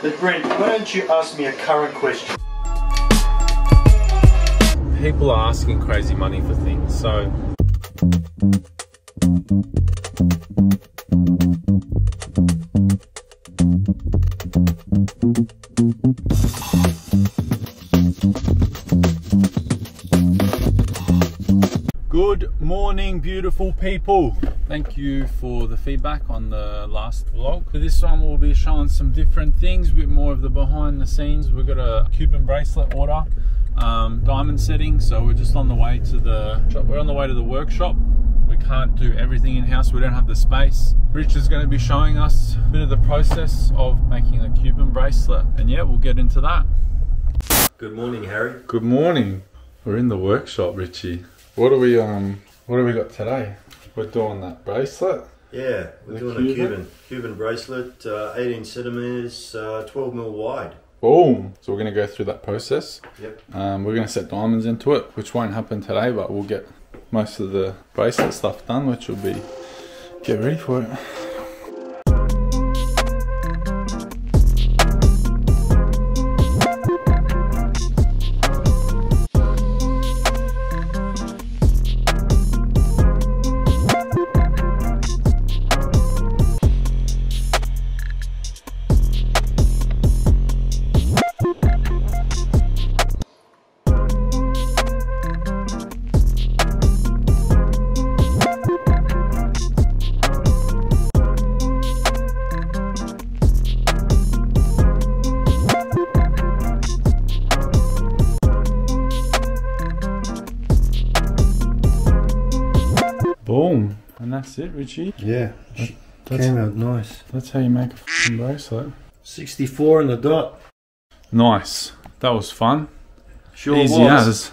But Brent, why don't you ask me a current question? People are asking crazy money for things, so good morning, beautiful people. Thank you for the feedback on the last vlog. This one we'll be showing some different things, a bit more of the behind the scenes. We've got a Cuban bracelet order, diamond setting, so we're just on the way to the workshop. We can't do everything in-house, we don't have the space. Rich is going to be showing us a bit of the process of making a Cuban bracelet, and yeah, we'll get into that. Good morning, Harry. Good morning. We're in the workshop, Richie. What do we got today? We're doing that bracelet. Yeah, we're doing a Cuban bracelet, 18 centimeters, 12mm wide. Boom! So we're going to go through that process. Yep. We're going to set diamonds into it, which won't happen today, but we'll get most of the bracelet stuff done, which will be, get ready for it. Boom, and that's it, Richie. Yeah, came out nice. That's how you make a f***ing bracelet. 64 in the dot. Nice, that was fun. Sure Easy was. as.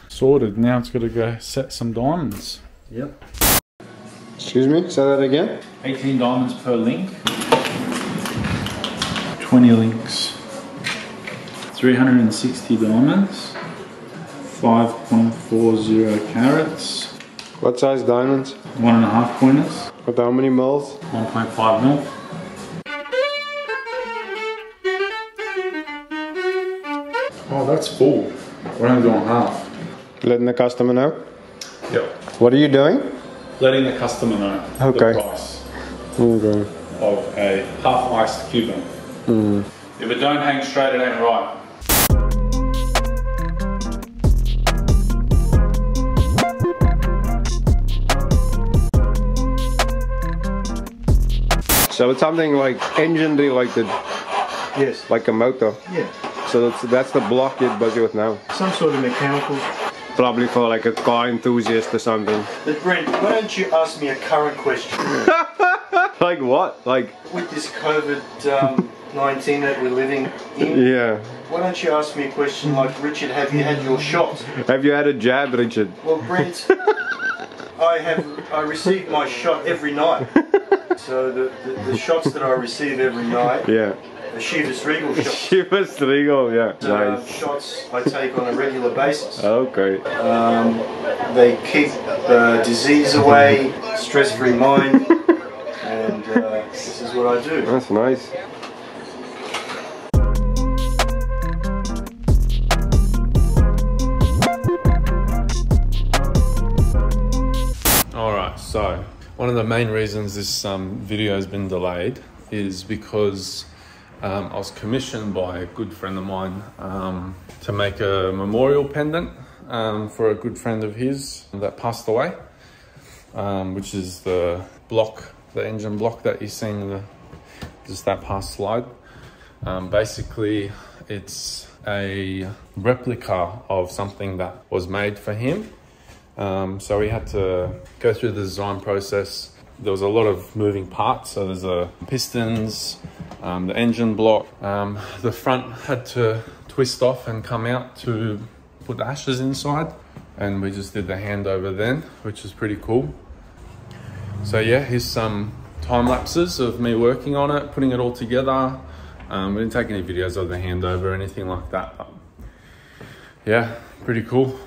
Sorted, now it's got to go set some diamonds. Yep. Excuse me, say that again? 18 diamonds per link. 20 links. 360 diamonds. 5.40 carats. What size diamonds? 1.5 pointers. With how many mils? 1.5 mil. Oh, that's full. We're only doing half. Letting the customer know? Yep. What are you doing? Letting the customer know Okay. the price Okay. of a half-iced Cuban. If it don't hang straight, it ain't right. So it's something like engine related, Yes. like a motor. Yeah. So that's the block you're busy with now. Some sort of mechanical. Probably for like a car enthusiast or something. But Brent, why don't you ask me a current question? Like what? Like, With this COVID-19 that we're living in, yeah. why don't you ask me a question like, Richard, have you had your shot? Have you had a jab, Richard? Well, Brent, I receive my shot every night. So the shots that I receive every night Yeah. are Chivas Regal shots. Chivas Regal, yeah. Nice. Shots I take on a regular basis. Okay. They keep disease away, stress-free mind, and this is what I do. That's nice. Alright, so one of the main reasons this video has been delayed is because I was commissioned by a good friend of mine to make a memorial pendant for a good friend of his that passed away, which is the engine block that you've seen in just that past slide. Basically, it's a replica of something that was made for him. So we had to go through the design process. There was a lot of moving parts. So there's the pistons, the engine block. The front had to twist off and come out to put the ashes inside. And we just did the handover then, which is pretty cool. So yeah, here's some time lapses of me working on it, putting it all together. We didn't take any videos of the handover or anything like that. But yeah, pretty cool.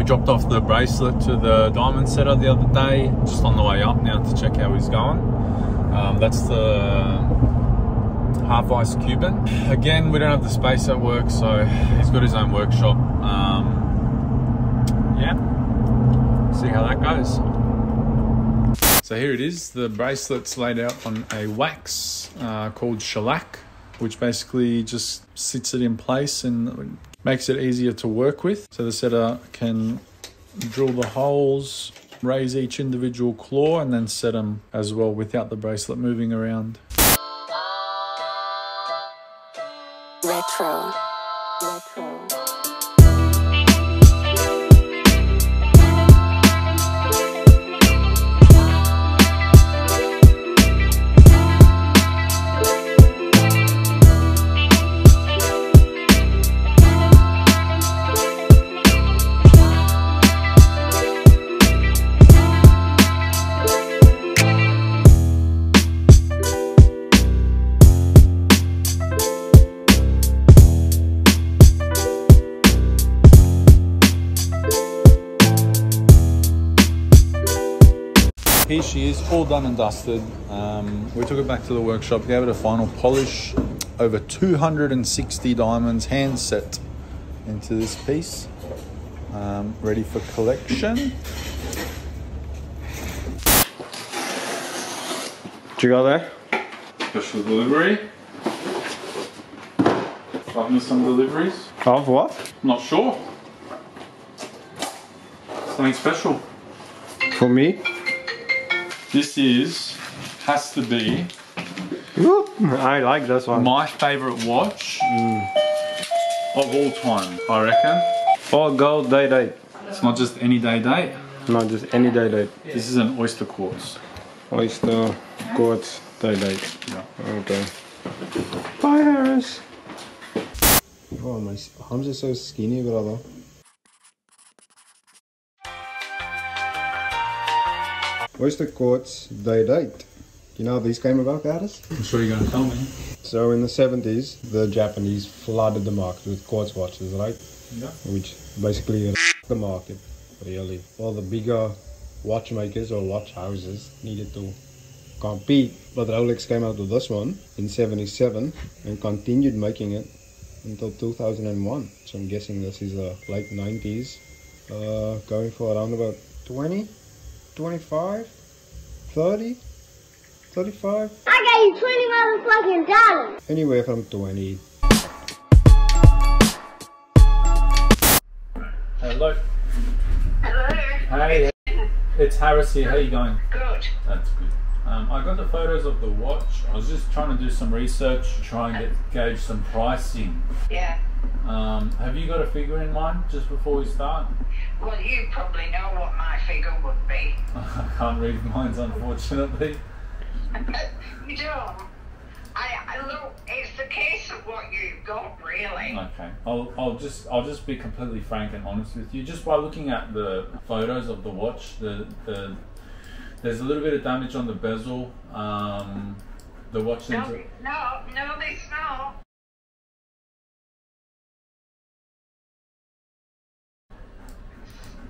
We dropped off the bracelet to the diamond setter the other day, just on the way up now to check how he's going. That's the half-ice Cuban. Again, we don't have the space at work, so he's got his own workshop. Yeah, see how that goes. So here it is, the bracelet's laid out on a wax called shellac, which basically just sits it in place and makes it easier to work with. So the setter can drill the holes, raise each individual claw, and then set them as well without the bracelet moving around. Retro. Here she is, all done and dusted. We took it back to the workshop, gave it a final polish. Over 260 diamonds hand set into this piece. Ready for collection. What you got there? Special delivery. Having some deliveries. Of what? Not sure. Something special. For me? This has to be Whoop. I like this one. my favourite watch of all time, I reckon. All gold day date. It's not just any day date. Not just any day date. This is an oyster quartz. Oyster quartz day date. Yeah. Okay. Bye, Harris. Oh, my arms are so skinny, brother. Oyster quartz day date. You know how these came about, Harris? I'm sure you're going to tell me. So in the 70s, the Japanese flooded the market with quartz watches, right? Yeah. Which basically the market, really. All the bigger watchmakers or watch houses needed to compete. But Rolex came out with this one in 77 and continued making it until 2001. So I'm guessing this is the late 90s. Going for around about 20, 25, 30, 35. I got you $20 motherfucking. Anywhere from 20. Hello. Hello. Hey, it's Harris here. How you going? Good. That's good. I got the photos of the watch. I was just trying to do some research, try and gauge some pricing. Yeah. Have you got a figure in mind just before we start? Well, you probably know what my figure would be. I can't read minds, unfortunately. You don't. I look. It's the case of what you've got, really. Okay. I'll just be completely frank and honest with you. Just by looking at the photos of the watch, there's a little bit of damage on the bezel. The watch seems. No, there's not.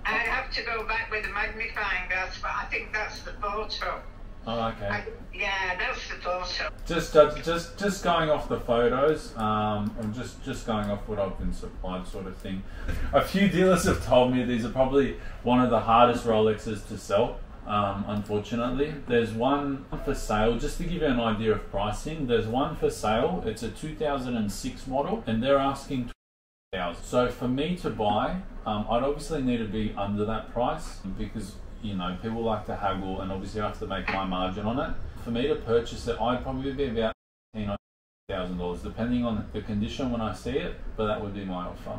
I'd have to go back with a magnifying glass, but I think that's the photo. Oh, okay. Yeah, that's the photo. Just going off the photos, and just going off what I've been supplied, sort of thing. A few dealers have told me these are probably one of the hardest Rolexes to sell. Unfortunately, there's one for sale. Just to give you an idea of pricing, there's one for sale. It's a 2006 model, and they're asking $20,000. So for me to buy, I'd obviously need to be under that price because, you know, people like to haggle and obviously I have to make my margin on it. For me to purchase it, I'd probably be about $18,000 depending on the condition when I see it, but that would be my offer.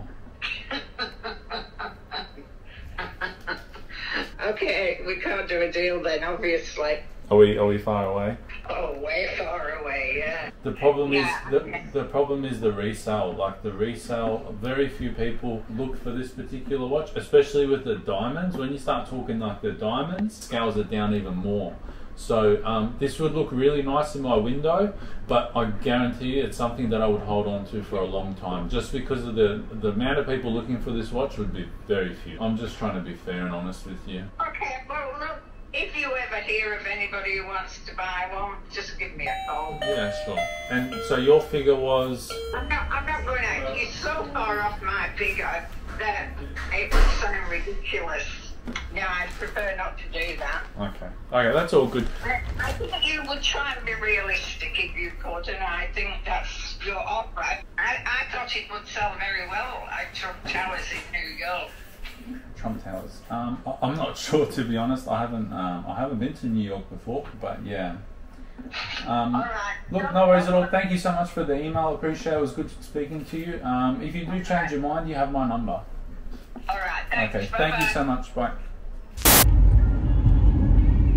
Okay, we can't do a deal then, obviously. Are we far away? Oh, way far away, yeah. The problem is Yeah. the problem is the resale. Like the resale, very few people look for this particular watch, especially with the diamonds. When you start talking like the diamonds, scales it down even more. So this would look really nice in my window, but I guarantee you it's something that I would hold on to for a long time, just because of the amount of people looking for this watch would be very few. I'm just trying to be fair and honest with you. Okay, well, look, if you ever hear of anybody who wants to buy one, just give me a call. Yeah, sure. And so your figure was? I'm not going to. You're so far off my figure that it would sound ridiculous. No, I prefer not to do that. Okay. Okay, that's all good. I think you would try and be realistic if you could, and I think that's your offer. I thought it would sell very well at Trump Towers in New York. Trump Towers. I'm not sure, to be honest. I haven't been to New York before, but yeah. All right. Look, no worries at all. Thank you so much for the email. I appreciate it. It was good speaking to you. If you do change your mind, you have my number. All right. Thanks. Okay. Bye-bye. Thank you so much. Bye.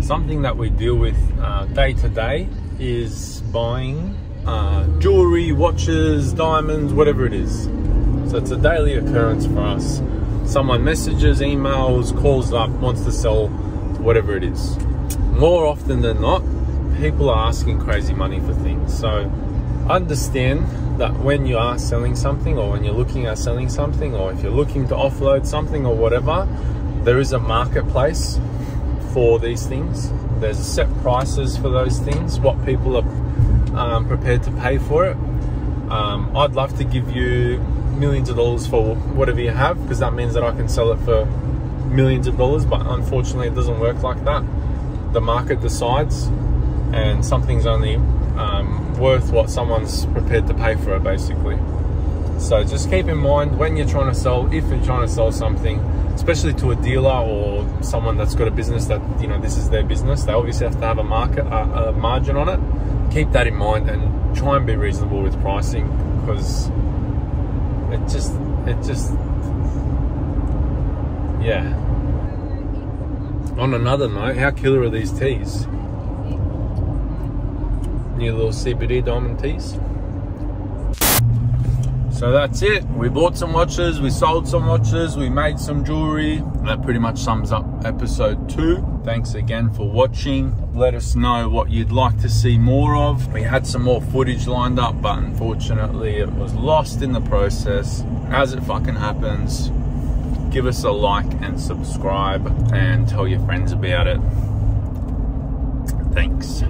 Something that we deal with day to day is buying jewelry, watches, diamonds, whatever it is. So it's a daily occurrence for us. Someone messages, emails, calls up, wants to sell whatever it is. More often than not, people are asking crazy money for things. So understand that when you are selling something, or when you're looking at selling something, or if you're looking to offload something or whatever, there is a marketplace for these things. There's set prices for those things, what people are prepared to pay for it. I'd love to give you millions of dollars for whatever you have, because that means that I can sell it for millions of dollars, but unfortunately it doesn't work like that. The market decides, and something's only worth what someone's prepared to pay for it, basically. So just keep in mind when you're trying to sell, if you're trying to sell something, especially to a dealer or someone that's got a business that, you know, this is their business, they obviously have to have a margin on it. Keep that in mind and try and be reasonable with pricing, because it just yeah. On another note, how killer are these teas? New little CBD diamond teas. So that's it. We bought some watches, we sold some watches, we made some jewelry. That pretty much sums up episode 2. Thanks again for watching. Let us know what you'd like to see more of. We had some more footage lined up, but unfortunately it was lost in the process. As it fucking happens. Give us a like and subscribe and tell your friends about it. Thanks.